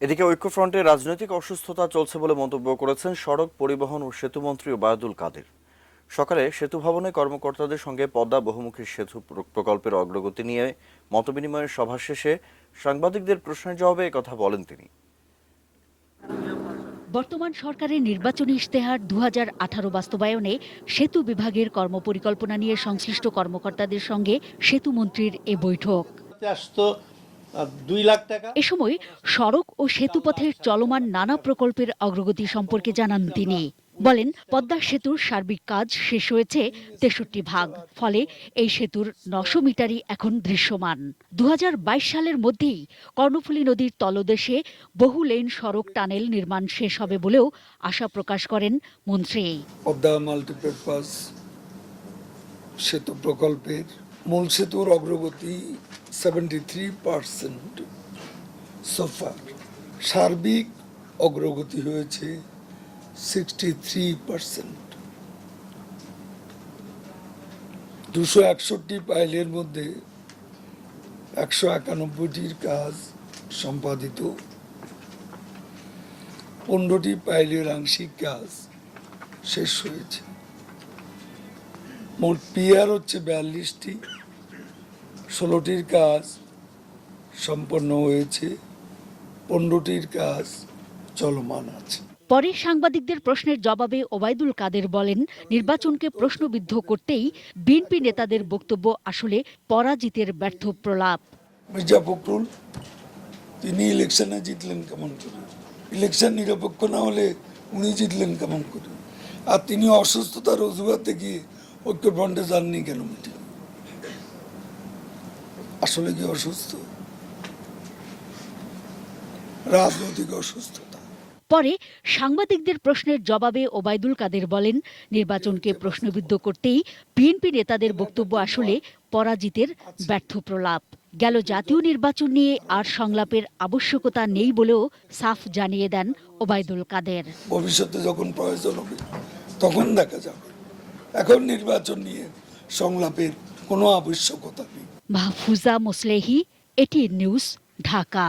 এদিকে ঐক্যফ্রন্টে রাজনৈতিক অসুস্থতা চলছে বলে মন্তব্য করেছেন সড়ক পরিবহন ও সেতুমন্ত্রী ওবায়দুল কাদের। সকালে সেতু ভবনে কর্মকর্তাদের সঙ্গে পদ্মা বহুমুখী সেতু প্রকল্পের অগ্রগতি নিয়ে মতবিনিময়ের সভা শেষে সাংবাদিকদের প্রশ্নের জবাবে একথা বলেন তিনি। বর্তমান সরকারের নির্বাচনী ইশতেহার 2018 বাস্তবায়নে সেতু বিভাগের কর্মপরিকল্পনা নিয়ে সংশ্লিষ্ট কর্মকর্তাদের সঙ্গে সেতুমন্ত্রীর এ বৈঠক। এ সময় সড়ক ও সেতুপথের চলমান নানা প্রকল্পের অগ্রগতি সম্পর্কে জানান তিনি। বলেন, পদ্মা সেতুর সার্বিক কাজ শেষ হয়েছে 63 ভাগ। ফলে এই সেতুর 900 মিটারই এখন দৃশ্যমান। 2022 সালের মধ্যেই কর্ণফুলী নদীর তলদেশে বহু লেন সড়ক টানেল নির্মাণ শেষ হবে বলেও আশা প্রকাশ করেন মন্ত্রী। পদ্মা মাল্টিপারপাস সেতু প্রকল্পের মূল সেতুর অগ্রগতি 73% সোফার। সার্বিক অগ্রগতি হয়েছে 63%। 261 পাইলের মধ্যে 191টির কাজ সম্পাদিত, 15টি পাইলের আংশিক কাজ শেষ হয়েছে। মোট পিআর হচ্ছে 42টি, 16টির কাজ সম্পন্ন হয়েছে, 15টির কাজ চলমান আছে। পরে সাংবাদিকদের প্রশ্নের জবাবে ওবায়দুল কাদের বলেন, নির্বাচনকে প্রশ্নবিদ্ধ করতেই বিএনপি নেতাদের বক্তব্য আসলে পরাজিতের ব্যর্থ প্রলাপ। মির্জা ফখরুল তিনি ইলেকশনে জিতলেন কেমন করে? ইলেকশন নিরপেক্ষ না হলে উনি জিতলেন কেমন করে? আর তিনি অসুস্থতার অজুহাতে গিয়ে ঐক্যফ্রন্টে যাননি কেন? মিটিং আসলে কি অসুস্থ? রাজনৈতিক অসুস্থতা। পরে সাংবাদিকদের প্রশ্নের জবাবে ওবায়দুল কাদের বলেন, নির্বাচনকে প্রশ্নবিদ্ধ করতেই বিএনপি নেতাদের বক্তব্য আসলে পরাজিতের ব্যর্থ প্রলাপ। গেল জাতীয় নির্বাচন নিয়ে আর সংলাপের আবশ্যকতা নেই বলেও সাফ জানিয়ে দেন ওবায়দুল কাদের। ভবিষ্যতে যখন প্রয়োজন হবে তখন দেখা যাবে, এখন নির্বাচন নিয়ে সংলাপের কোনো আবশ্যকতা নেই। Mahfuza Moslehi, ATN News, Dhaka.